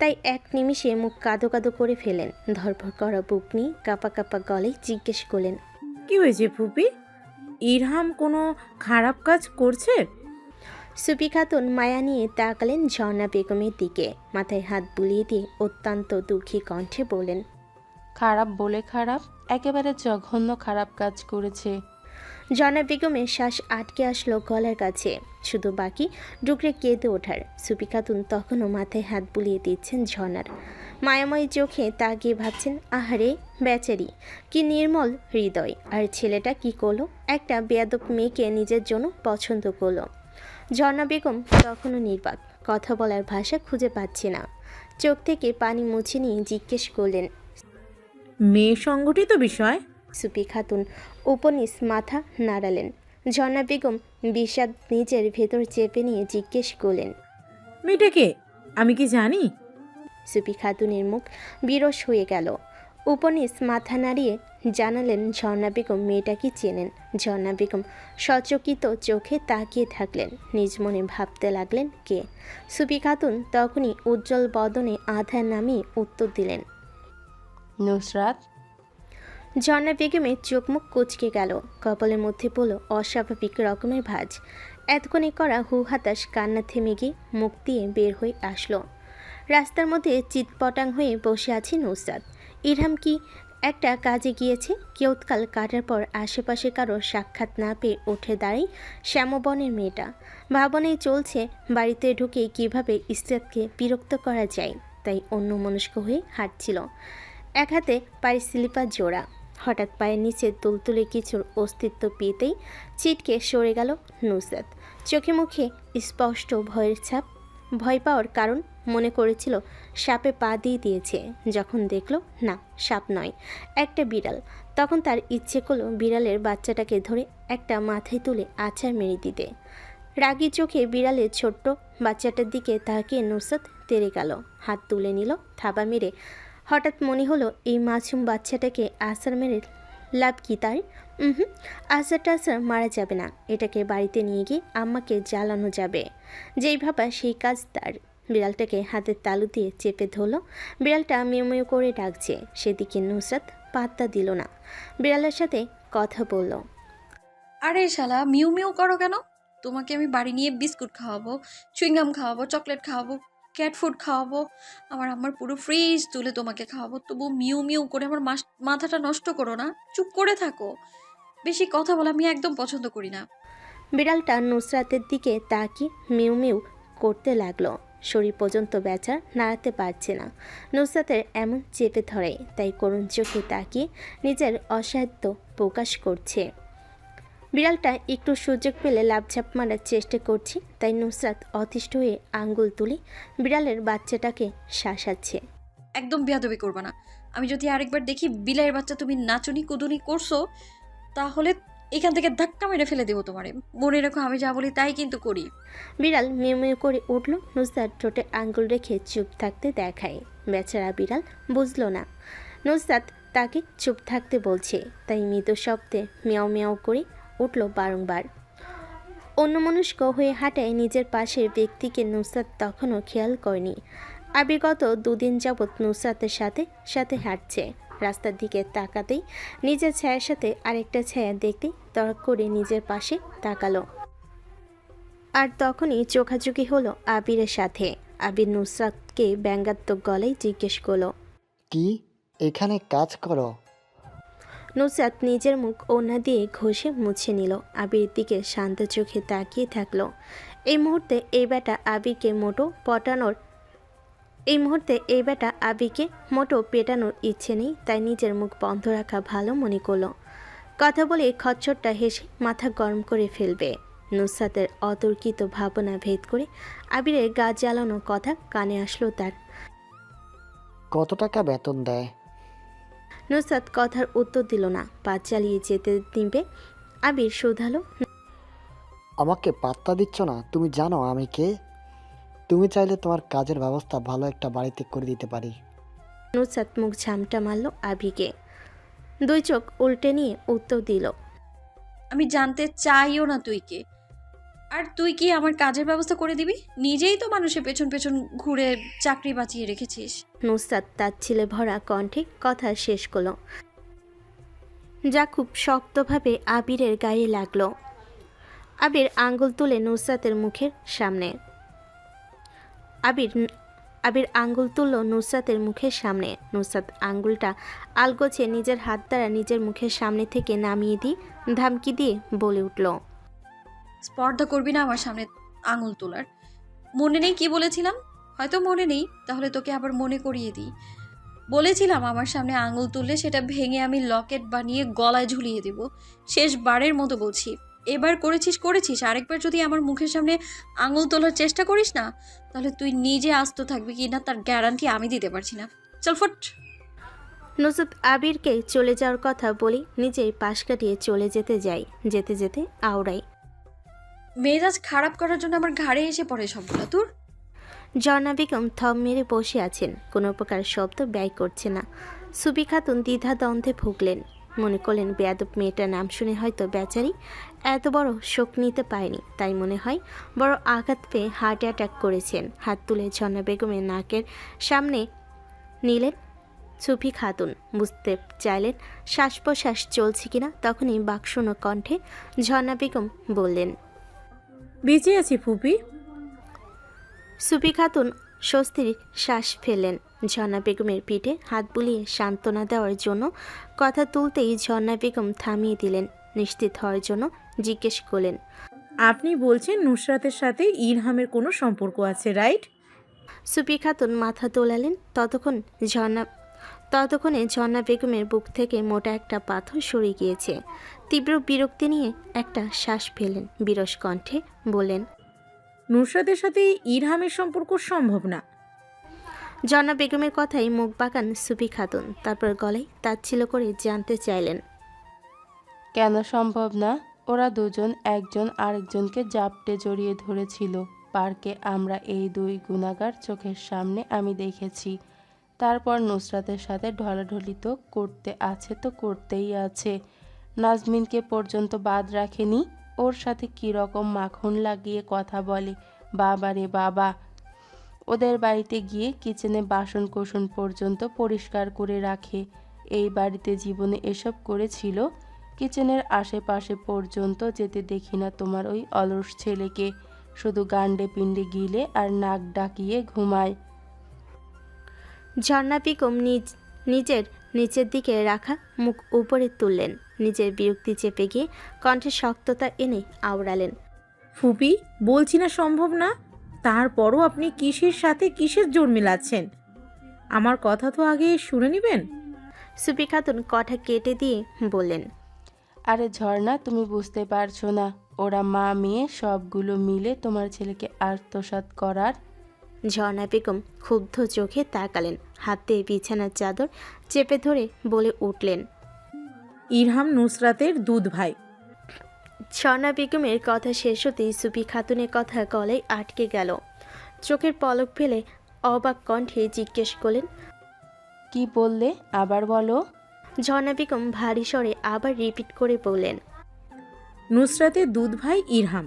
তাই এক নিমিষে মুখ কাদো কাদো করে ফেলেন। ধরপড় করা বুক নিয়ে কাপা কাপা গলায় জিজ্ঞেস করলেন, কি হয়েছে ফুপি? ইরহাম কোনো খারাপ কাজ করছে? সুফি খাতুন মায়া নিয়ে তাকালেন ঝর্ণা বেগমের দিকে, মাথায় হাত বুলিয়ে দিয়ে অত্যন্ত দুঃখী কণ্ঠে বলেন, খারাপ বলে খারাপ, একেবারে জঘন্য খারাপ কাজ করেছে। ঝর্ণা বেগমের শ্বাস আটকে আসলো গলার কাছে, শুধু বাকি ডুকরে কেঁদে ওঠার। সুফি খাতুন তখনও মাথায় হাত বুলিয়ে দিচ্ছেন ঝর্ণার। মায়াময়ী চোখে তাকিয়ে ভাবছেন, আহারে বেচারি, কি নির্মল হৃদয়। আর ছেলেটা কি করলো? একটা বেয়াদব মেয়েকে নিজের জন্য পছন্দ করলো। ঝর্ণা বেগম তখনও নির্বাক, কথা বলার ভাষা খুঁজে পাচ্ছে না। চোখ থেকে পানি মুছে নিয়ে জিজ্ঞেস করলেন, মেয়ে সংগঠিত বিষয়? সুফি খাতুন উপনিস মাথা নাড়ালেন। ঝর্ণা বেগম বিষাদ নিজের ভেতর চেপে নিয়ে জিজ্ঞেস করলেন, মেয়েটাকে আমি কি জানি? সুফি খাতুনের মুখ বিরস হয়ে গেল। উপনিস মাথা নাড়িয়ে জানালেন ঝর্ণা বেগম মেয়েটা কি চেনেন। ঝর্ণা বেগম সচকিত চোখে তাকিয়ে থাকলেন, নিজ মনে ভাবতে লাগলেন কে। সুফি খাতুন তখনই উজ্জ্বল বদনে আধা নামিয়ে উত্তর দিলেন, নুসরাত। ঝর্ণা বেগমের চোখ মুখ কুচকে গেল, কপালের মধ্যে পড়ল অস্বাভাবিক রকমের ভাঁজ। এতক্ষণে করা হু হাতাশ কান্না থেমে গিয়ে মুখ দিয়ে বের হয়ে আসলো। রাস্তার মধ্যে চিৎপটাং হয়ে বসে আছে নুসরাত। ইরহাম কি একটা কাজে গিয়েছে? কেউৎকাল কাটার পর আশেপাশে কারো সাক্ষাৎ না পেয়ে উঠে দাঁড়ায় শ্যামবনের মেয়েটা। ভাবনায় চলছে বাড়িতে ঢুকে কিভাবে ইসরাতকে বিরক্ত করা যায়। তাই অন্যমনস্ক হয়ে হাঁটছিল। এক হাতে পায়ের স্লিপার জোড়া। হঠাৎ পায়ের নিচে তুলতুলে কিছুর অস্তিত্ব পেতেই ছিটকে সরে গেল নুসরাত। চোখে মুখে স্পষ্ট ভয়ের ছাপ। ভয় পাওয়ার কারণ মনে করেছিল সাপে পা দিয়ে দিয়েছে। যখন দেখল না, সাপ নয়, একটা বিড়াল, তখন তার ইচ্ছে করলো বিড়ালের বাচ্চাটাকে ধরে একটা মাথায় তুলে আছাড় মেরে দিতে। রাগী চোখে বিড়ালের ছোট্ট বাচ্চাটার দিকে তাকিয়ে নুসরাত তেড়ে গেল, হাত তুলে নিল থাবা মেরে। হঠাৎ মনে হলো এই মাসুম বাচ্চাটাকে আছাড় মেরে লাভ কি তার? আছাড় মারা যাবে না, এটাকে বাড়িতে নিয়ে গিয়ে আম্মাকে জ্বালানো যাবে। যেই ভাবা সেই কাজ তার। বিড়ালটাকে হাতের তালু দিয়ে চেপে ধরলো। বিড়ালটা মিউ মিউ করে ডাকছে, সেদিকে নুসরাত পাত্তা দিল না। বিড়ালের সাথে কথা বলল। আরে শালা, মিউ মিউ করো কেন? তোমাকে আমি বাড়ি নিয়ে বিস্কুট খাওয়াবো, চুইংগাম খাওয়াবো, চকলেট খাওয়াবো, ক্যাট ফুড খাওয়াবো, আমার পুরো ফ্রিজ তুলে তোমাকে খাওয়াবো, তবু মিউ মিউ করে আমার মাথাটা নষ্ট করো না। চুপ করে থাকো, বেশি কথা বলা আমি একদম পছন্দ করি না। বিড়ালটা নুসরাতের দিকে তাকিয়ে মিউ মিউ করতে লাগলো। শরীর পর্যন্ত বেচার নাড়াতে পারছে না নুসরাতের এমন চেপে ধরে, তাই করুণ চোখে তাকিয়ে নিজের অসাধ্য প্রকাশ করছে। বিড়ালটা একটু সুযোগ পেলে লাফঝাপ মারার চেষ্টা করছে, তাই নুসরাত অতিষ্ঠ হয়ে আঙ্গুল তুলে বিড়ালের বাচ্চাটাকে শাসাচ্ছে। একদম বেয়াদবি করবে না। আমি যদি আরেকবার দেখি বিলাইয়ের বাচ্চা তুমি নাচুনি কুদুনি করছো, তাহলে এখান থেকে ধাক্কা মেরে ফেলে দেবো তোমারে। মনে রেখো, আমি যা বলি তাই কিন্তু করি। বিড়াল মিউ মিউ করে উঠল। নুসরাত ঠোঁটে আঙ্গুল রেখে চুপ থাকতে দেখায়। বেচারা বিড়াল বুঝলো না নুসরাত তাকে চুপ থাকতে বলছে, তাই মৃদু শব্দে মিয়াও মিয়াও করে উঠল বারংবার। অন্যমনস্ক হয়ে হাঁটায় নিজের পাশের ব্যক্তিকে নুসরাত তখনও খেয়াল করেনি। আবিগত 2 দিন যাবৎ নুসরাতের সাথে সাথে হাঁটছে। রাস্তার দিকে তাকাতেই নিজের ছায়ার সাথে আরেকটা ছায়া দেখতেই তড়ক করে নিজের পাশে তাকালো। আর তখনই চোখাচোখি হলো আবিরের সাথে। আবির নুসরাতকে ব্যঙ্গাত্মক গলায় জিজ্ঞেস করলো, কি এখানে কাজ করো? নুসরাত নিজের মুখ ওড়না দিয়ে ঘষে মুছে নিল। আবির দিকে শান্ত চোখে তাকিয়ে থাকলো। এই মুহূর্তে এই বেটা আবিরকে মোটো পেটানোর ইচ্ছে নেই, তাই নিজের মুখ বন্ধ রাখা ভালো মনে করলো। কথা বলে খচ্চরটা হেসে মাথা গরম করে ফেলবে। নুসরাতের অতর্কিত ভাবনা ভেদ করে আবিরের গা জ্বালানো কথা কানে আসলো তার। কত টাকা বেতন দেয়? নুসরাত কথার উত্তর দিল না, পা চালিয়ে যেতে দিবে। আবির শুধালো, আমাকে পাত্তা দিচ্ছ না? তুমি জানো আমি কে? তুমি চাইলে তোমার কাজের ব্যবস্থা ভালো একটা বাড়িতে করে দিতে পারি। নুসরাত মুখ ঝামটা মারল আবিকে। 2 চোখ উল্টে নিয়ে উত্তর দিল, আমি জানতে চাইও না তুই কে, আর তুই কি আমার কাজের ব্যবস্থা করে দিবি? নিজেই তো মানুষের পেছন পেছন ঘুরে চাকরি বাঁচিয়ে রেখেছিস। নুসরাত তার ছেলে ভরা কণ্ঠে কথা শেষ করল, যা খুব শক্তভাবে আবিরের গায়ে লাগলো। আবির আঙ্গুল তুলে নুসরাতের মুখের সামনে। আবির আঙ্গুল তুলল নুসরাতের মুখের সামনে। নুসরাত আঙ্গুলটা আলগোছে নিজের হাত দ্বারা নিজের মুখের সামনে থেকে নামিয়ে দিয়ে ধামকি দিয়ে বলে উঠল, স্পর্ধা করবি না আমার সামনে আঙুল তোলার। মনে নেই কি বলেছিলাম? হয়তো মনে নেই, তাহলে তোকে আবার মনে করিয়ে দিই। বলেছিলাম আমার সামনে আঙুল তুললে সেটা ভেঙে আমি লকেট বানিয়ে গলায় ঝুলিয়ে দেব। শেষবারের মতো বলছি, এবার করেছিস। আরেকবার যদি আমার মুখের সামনে আঙুল তোলার চেষ্টা করিস না, তাহলে তুই নিজে আস্ত থাকবি কি না তার গ্যারান্টি আমি দিতে পারছি না। চল ফট। নুসরাত আবিরকে চলে যাওয়ার কথা বলি নিজেই পাশ কাটিয়ে চলে যেতে যেতে আওড়াই। মেজাজ খারাপ করার জন্য আমার ঘাড়ে এসে পড়ে সবগুলো তোর। ঝর্ণা বেগম থম মেরে বসে আছেন, কোনো প্রকার শব্দ ব্যয় করছে না। সুবি খাতুন দ্বিধা দ্বন্দ্বে ভুগলেন। মনে করলেন বেয়াদব মেয়েটার নাম শুনে হয়তো বেচারি এত বড় শোক নিতে পারেনি, তাই মনে হয় বড় আঘাত পেয়ে হার্ট অ্যাটাক করেছেন। হাত তুলে ঝর্ণা বেগমের নাকের সামনে নিলেন সুফি খাতুন। বুঝতে চাইলেন শ্বাস প্রশ্বাস চলছে কিনা। তখনই বাকশূন্য কণ্ঠে ঝর্ণা বেগম বললেন, বেঁচে আছি ফুপি। সুফি খাতুন স্বস্তির শ্বাস ফেললেন। ঝর্ণা বেগমের পিঠে হাত বুলিয়ে সান্ত্বনা দেওয়ার জন্য কথা তুলতেই ঝর্ণা বেগম থামিয়ে দিলেন। নিশ্চিত হওয়ার জন্য জিজ্ঞেস করলেন, আপনি বলছেন নুসরাতের সাথে ইরহামের কোনো সম্পর্ক আছে, রাইট? সুপি খাতুন মাথা দোলালেন। ততক্ষণে ঝর্ণা বেগমের বুক থেকে মোটা একটা পাথর সরে গিয়েছে। তীব্র বিরক্তি নিয়ে একটা শ্বাস ফেলেন, বিরস কণ্ঠে বললেন, নুসরাতের সাথে ইরহামের সম্পর্ক সম্ভব না। ঝর্ণা বেগমের কথায় মুখ বাঁকান সুপি খাতুন, তারপর গলায় তাচ্ছিল্য করে জানতে চাইলেন, কেন সম্ভব না? ওরা দুজন একজন আরেকজনকে জাপটে জড়িয়ে ধরেছিল পার্কে। আমরা এই দুই গুণাগার চোখের সামনে আমি দেখেছি। তারপর নুসরাতের সাথে ঢলাঢলি তো করতেই আছে। নাজমিনকে পর্যন্ত বাদ রাখেনি। ওর সাথে কী রকম মাখন লাগিয়ে কথা বলে, বাবা রে বাবা। ওদের বাড়িতে গিয়ে কিচেনে বাসন কোসন পর্যন্ত পরিষ্কার করে রাখে। এই বাড়িতে জীবনে এসব করেছিল। কিচেনের আশেপাশে পর্যন্ত যেতে দেখি না তোমার ওই অলস ছেলেকে। শুধু গান্ডে পিণ্ডে গিলে আর নাক ডাকিয়ে ঘুমায়। ঝর্ণা বেগম নিজের নিচের দিকে রাখা মুখ উপরে তুললেন। নিজের বিরক্তি চেপে গিয়ে কণ্ঠে শক্ততা এনে আওড়ালেন, ফুপি, বলছি না সম্ভব না, তারপরও আপনি কিসের সাথে কিসের জোর মেলাচ্ছেন? আমার কথা তো আগে শুনে নেবেন। সুপি খাতুন কথা কেটে দিয়ে বললেন, আরে ঝর্ণা, তুমি বুঝতে পারছো না? ওরা মা মেয়ে সবগুলো মিলে তোমার ছেলেকে আত্মসাৎ করার। ঝর্ণা বেগম ক্ষুব্ধ চোখে তাকালেন, হাতে বিছানার চাদর চেপে ধরে বলে উঠলেন, ইরহাম নুসরাতের দুধ ভাই। ঝর্ণা বেগমের কথা শেষ হতেই সুপি খাতুনের কথা গলায় আটকে গেল। চোখের পলক ফেলে অবাক কণ্ঠে জিজ্ঞেস করলেন, কি বললে? আবার বলো। ঝর্ণা বেগম ভারী স্বরে আবার রিপিট করে বললেন, নুসরাতের দুধ ভাই ইরহাম।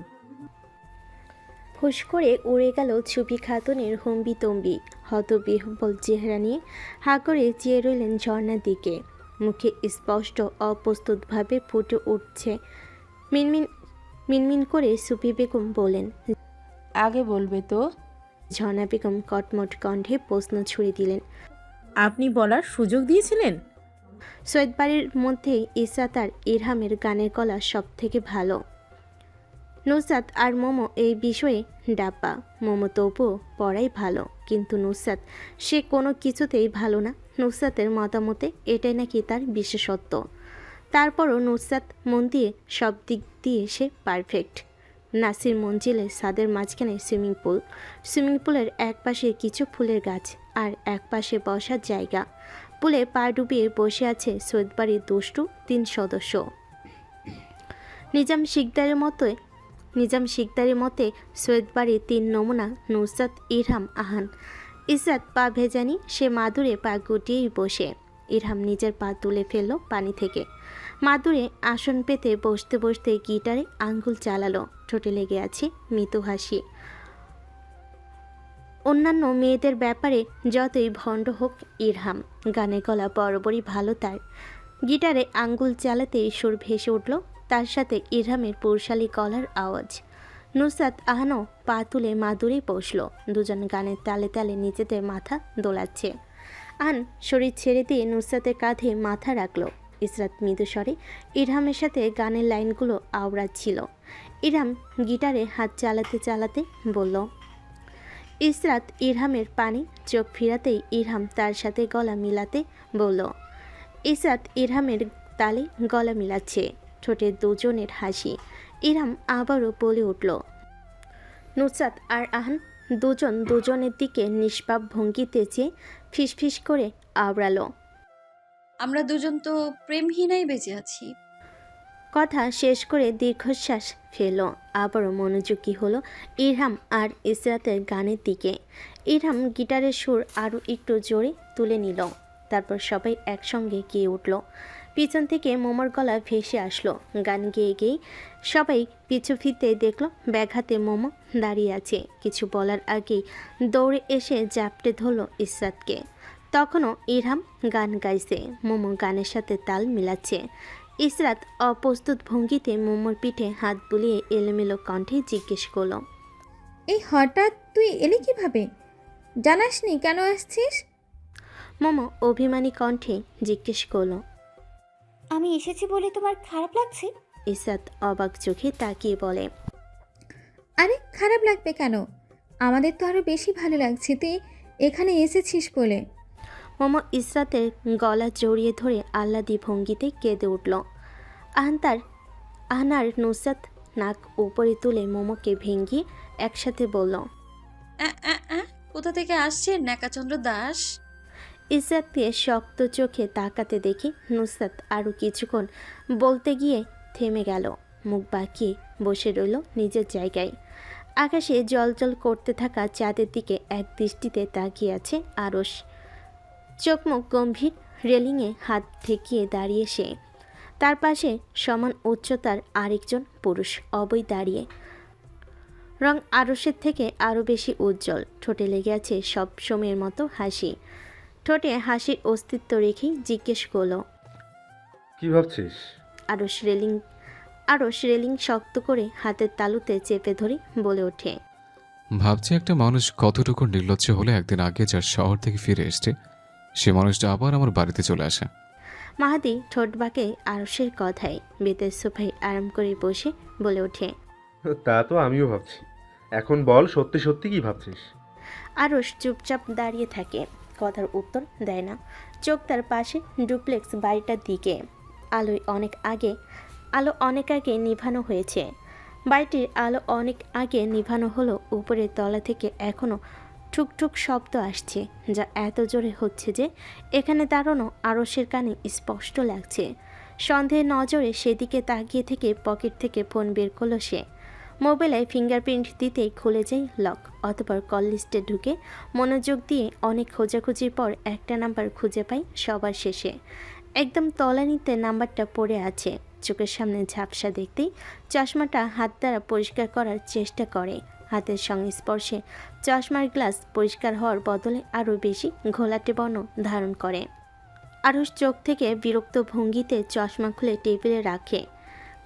ফুস করে উড়ে গেল সুপি খাতুনের হম্বি তম্বি। হতবিহ্বল চেহারা নিয়ে হা করে চেয়ে রইলেন ঝর্ণার দিকে। মুখে স্পষ্ট অপ্রস্তুতভাবে ফুটে উঠছে মিনমিন করে সুপি বেগম বলেন, আগে বলবে তো। ঝর্ণা বেগম কটমট কণ্ঠে প্রশ্ন ছুড়ে দিলেন, আপনি বলার সুযোগ দিয়েছিলেন? সৈয়দ বাড়ির মধ্যে ইসরাত আর ইরহামের গানের গলা সব থেকে ভালো। নুসরাত আর মোমো এই বিষয়ে ডাব্বা। মোমো তবুও পড়াই ভালো, কিন্তু নুসরাত সে কোনো কিছুতেই ভালো না। নুসরাতের মতামতে এটাই নাকি তার বিশেষত্ব। তারপরও নুসরাত মন দিয়ে সব দিক দিয়ে সে পারফেক্ট। নাসির মঞ্জিলে ছাদের মাঝখানে সুইমিং পুলের এক পাশে কিছু ফুলের গাছ আর এক পাশে বসার জায়গা। পুলে পা ডুবিয়ে বসে আছে সৈয়দ বাড়ির দুষ্টু 3 সদস্য। নিজাম শিকদারের মতে সৈয়দ বাড়ির 3 নমুনা নুসরাত, ইরহাম, আহান। ইসরাত পা ভেজানি, সে মাদুরে পা গুটিয়েই বসে। ইরহাম নিজের পা তুলে ফেলল পানি থেকে। মাদুরে আসন পেতে বসতে বসতে গিটারে আঙ্গুল চালালো। ঠোঁটে লেগে আছে মৃদু হাসি। অন্যান্য মেয়েদের ব্যাপারে যতই ভণ্ড হোক ইরহাম, গানের গলা বরাবরই ভালো তার। গিটারে আঙ্গুল চালাতে সুর ভেসে উঠল, তার সাথে ইরহামের পুরুষালী গলার আওয়াজ। নুসরাত আহানও পা তুলে মাদুরে বসল। দুজন গানের তালে তালে নিজেদের মাথা দোলাচ্ছে। আহান শরীর ছেড়ে দিয়ে নুসরাতের কাঁধে মাথা রাখল। ইসরাত মৃদু স্বরে ইরহামের সাথে গানের লাইনগুলো আওড়াচ্ছিল। ইরহাম গিটারে হাত চালাতে চালাতে বলল, ইসরাত ইরহামের পানে চোখ ফিরাতেই ইরহাম তার সাথে গলা মিলাতে বলল। ইসরাত ইরহামের তালে গলা মিলাচ্ছে, ঠোঁটে দুজনের হাসি। ইরহাম আবারও বলে উঠল। নুসরাত আর আহান দুজন দুজনের দিকে নিষ্পাপ ভঙ্গিতে চেয়ে ফিসফিস করে আওড়ালো, আমরা দুজন তো প্রেমহীনাই বেঁচে আছি। কথা শেষ করে দীর্ঘশ্বাস ফেলল। আবারও মনোযোগী হলো ইরহাম আর ইসরাতের গানের দিকে। ইরহাম গিটারের সুর আরও একটু জোরে তুলে নিল। তারপর সবাই একসঙ্গে গেয়ে উঠল। পিছন থেকে মোমোর গলা ভেসে আসলো। গান গেয়ে গেয়ে সবাই পিছু ফিরতে দেখল ব্যাঘাতে মোমো দাঁড়িয়ে আছে। কিছু বলার আগেই দৌড়ে এসে জাপটে ধরল ইসরাতকে। তখনও ইরহাম গান গাইছে, মোমো গানের সাথে তাল মিলাচ্ছে। ইসরাত অপ্রস্তুত ভঙ্গিতে মোমোর পিঠে হাত বুলিয়ে এলোমেলো কণ্ঠে জিজ্ঞেস করল, এই হঠাৎ তুই এলি কিভাবে? জানাসনি কেন আসছিস? মোমো অভিমানী কণ্ঠে জিজ্ঞেস করল, আমি এসেছি বলে তোমার খারাপ লাগছে? ইসরাত অবাক চোখে তাকিয়ে বলে, আরে খারাপ লাগবে কেন? আমাদের তো আরও বেশি ভালো লাগছে তুই এখানে এসেছিস বলে। মোমো ইসরাতের গলা জড়িয়ে ধরে আহ্লাদি ভঙ্গিতে কেঁদে উঠল। আহনার নুসরাত নাক উপরে তুলে মোমোকে ভেঙ্গিয়ে একসাথে বলল, কোথা থেকে আসছে ন্যাকাচন্দ্র দাস? ইসরাতকে শক্ত চোখে তাকাতে দেখি নুসরাত আরও কিছুক্ষণ বলতে গিয়ে থেমে গেল। মুখ বাঁকিয়ে বসে রইল নিজের জায়গায়। আকাশে জলজল করতে থাকা চাঁদের দিকে এক দৃষ্টিতে তাকিয়ে আছে আরশ। চোখ মুখ গম্ভীর, রেলিংয়ে হাত ঠেকিয়ে দাঁড়িয়ে সে। তার পাশে সমান উচ্চতার আরেকজন পুরুষ অবৈ দাঁড়িয়ে। রং আরশের থেকে আরও বেশি উজ্জ্বল, ঠোঁটে লেগে আছে সব সময়ের মতো হাসি। ঠোঁটে হাসির অস্তিত্ব রেখেই জিজ্ঞেস করল, কি ভাবছিস? আরশ রেলিং শক্ত করে হাতের তালুতে চেপে ধরে বলে ওঠে, ভাবছি একটা মানুষ কতটুকু নির্লজ্জ হলে একদিন আগে যার শহর থেকে ফিরে এসছে সে মানুষটা আবার আমার বাড়িতে চলে আসে। মাহাদি ঠোঁট বাঁকে আরশের কথায় বেতের সোফায় আরাম করে বসে বলে ওঠে, তা তো আমিও ভাবছি। এখন বল, সত্যি সত্যি কি ভাবছিস? আরশ চুপচাপ দাঁড়িয়ে থাকে, কথার উত্তর দেয় না। চোখ তার পাশে ডুপ্লেক্স বাড়িটার দিকে। আলো অনেক আগে নিভানো হয়েছে। বাড়িটির আলো অনেক আগে নিভানো হলো উপরের তলা থেকে এখনও ঠুকঠুক শব্দ আসছে, যা এত জোরে হচ্ছে যে এখানে দাঁড়ানো আরশের কানে স্পষ্ট লাগছে। সন্দেহের নজরে সেদিকে তাকিয়ে থেকে পকেট থেকে ফোন বের করলো সে। মোবাইলে ফিঙ্গারপ্রিন্ট দিতেই খুলে যায় লক। অতঃপর কল লিস্টে ঢুকে মনোযোগ দিয়ে অনেক খোঁজাখুঁজির পর একটা নাম্বার খুঁজে পাই সবার শেষে। একদম তলানিতে নাম্বারটা পড়ে আছে। চোখের সামনে ঝাপসা দেখতেই চশমাটা হাত দ্বারা পরিষ্কার করার চেষ্টা করে। হাতের সংস্পর্শে চশমার গ্লাস পরিষ্কার হওয়ার বদলে আরও বেশি ঘোলাটে বর্ণ ধারণ করে। আরশ চোখ থেকে বিরক্ত ভঙ্গিতে চশমা খুলে টেবিলে রাখে।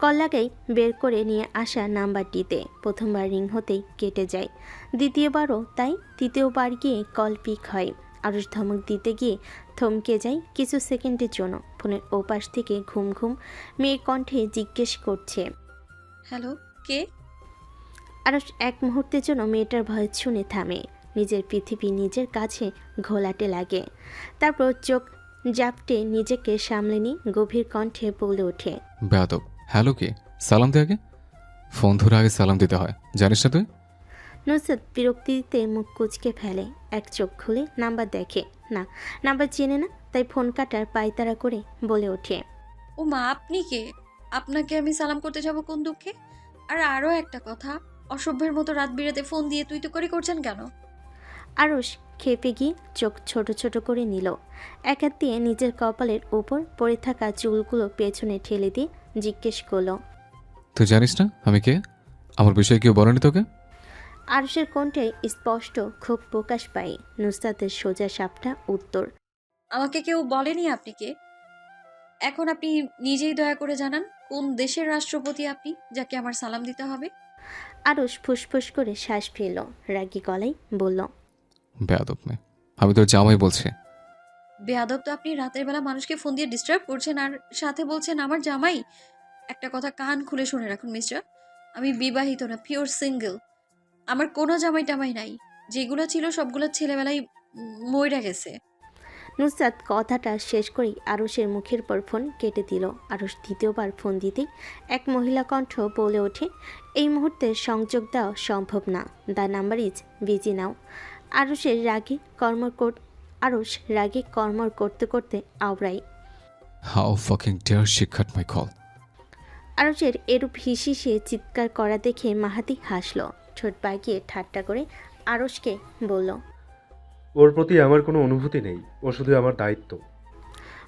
কল লাগাই বের করে নিয়ে আসা নাম্বারটিতে। প্রথমবার রিং হতেই কেটে যায়, দ্বিতীয়বারও তাই, তৃতীয়বার গিয়ে কল পিক হয়। আরশ ধমক দিতে গিয়ে থমকে যায় কিছু সেকেন্ডের জন্য। ফোনের ওপাশ থেকে ঘুম ঘুম মেয়ের কণ্ঠে জিজ্ঞেস করছে, হ্যালো, কে? আরশ এক মুহূর্তের জন্য মেয়েটার ভয় শুনে থামে। নিজের পৃথিবী নিজের কাছে ঘোলাটে লাগে। তারপর চোখ জাপটে নিজেকে সামলে নিয়ে গভীর কণ্ঠে বলে ওঠে, বেয়াদব, হ্যালো কে? সালাম দে আগে। ফোন ধরে আগে সালাম দিতে হয়, জানিস না তুই? নুসরাত বিরক্তিতে মুখ কুঁচকে ফেলে। এক চোখ খুলে নাম্বার দেখে না, নাম্বার চেনে না, তাই ফোন কাটার পায়তারা করে বলে ওঠে, ও মা, আপনি কে? আপনাকে আমি সালাম করতে যাব কোন দুঃখে? আর আরও একটা কথা, অসভ্যের মতো রাত বিরাতে ফোন দিয়ে তুই তো করছেন কেন? আরশ খেপে গিয়ে চোখ ছোট ছোট করে নিল। এক হাত দিয়ে নিজের কপালের উপর পড়ে থাকা চুলগুলো পেছনে ঠেলে দিয়ে জিজ্ঞেস করলো, তুই জানিস না আমি কে? আমার বিষয়ে কেউ বলেনি তোকে? আরশের কণ্ঠে স্পষ্ট ক্ষোভ প্রকাশ পায়। নুসরাতের সোজা সাপটা উত্তর, আমাকে কেউ বলেনি আপনি কে। এখন আপনি নিজেই দয়া করে জানান কোন দেশের রাষ্ট্রপতি আপনি, যাকে আমার সালাম দিতে হবে? আরশ ফুসফুস করে শ্বাস ফেলল, রাগী গলায় বলল, বেয়াদব মেয়ে, আমি তোর জামাই বলছি। বেয়াদব তো আপনি রাতের বেলা মানুষকে ফোন দিয়ে ডিস্টার্ব করছেন আর সাথে বলছেন আমার জামাই। একটা কথা কান খুলে শুনে রাখুন মিস্টার, আমি বিবাহিত না, পিওর সিঙ্গেল। আমার কোনো জামাই টামাই নাই, যেগুলো ছিল সবগুলো ছেলেবেলায় মইরা গেছে। নুসরাত কথাটা শেষ করেই আরশের মুখের পর ফোন কেটে দিল। আরশ দ্বিতীয়বার ফোন দিতেই এক মহিলা কণ্ঠ বলে ওঠে, এই মুহূর্তে সংযোগ দেওয়া সম্ভব না, the number is busy now. Arash রাগে কর্মর করতে করতে আওড়ায়, how fucking dare she cut my call. আরশের এরূপ হিসিয়ে চিৎকার করা দেখে মাহাতি হাসল, ঠোঁট বাগিয়ে ঠাট্টা করে আরশকে বলল, ওর প্রতি আমার কোনো অনুভূতি নেই, ও শুধু আমার দায়িত্ব।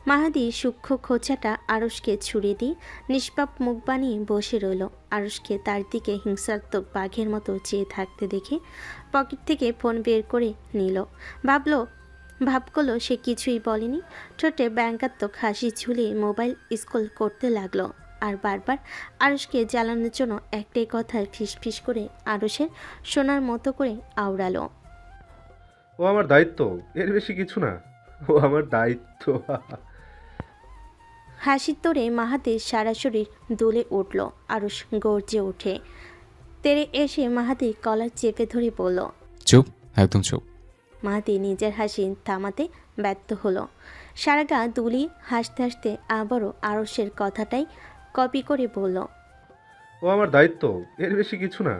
মাহাদি সূক্ষ্ম খোঁচাটা আরশকে ছুড়ে দিয়ে নিষ্পাপ মুখ বানিয়ে বসে রইল। আরশকে তার দিকে হিংসাত্মক বাঘের মতো চেয়ে থাকতে দেখে পকেট থেকে ফোন বের করে নিল। ভাব করলো সে কিছুই বলেনি। ঠোঁটে ব্যঙ্গাত্মক হাসি ঝুলিয়ে মোবাইল স্ক্রল করতে লাগলো। আর বারবার আরশকে জ্বালানোর জন্য একটাই কথা ফিসফিস করে আরশের শোনার মতো করে আওড়ালো, ও আমার দায়িত্ব, এর বেশি কিছু না, ও আমার দায়িত্ব। হাসির তোড়ে মাহাতির সারা শরীর দুলে উঠল। আরশ গর্জে ওঠে। তেরে এসে মাহাতি কলার চেপে ধরে বলল, চুপ, একদম চুপ। মাহাতি নিজের হাসি থামাতে ব্যর্থ হলো। সারা গা দুলি হাসতে হাসতে আবারও আরসের কথাটাই কপি করে বলল, ও আমার দায়িত্ব, এর বেশি কিছু না।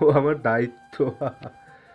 ও আমার দায়িত্ব।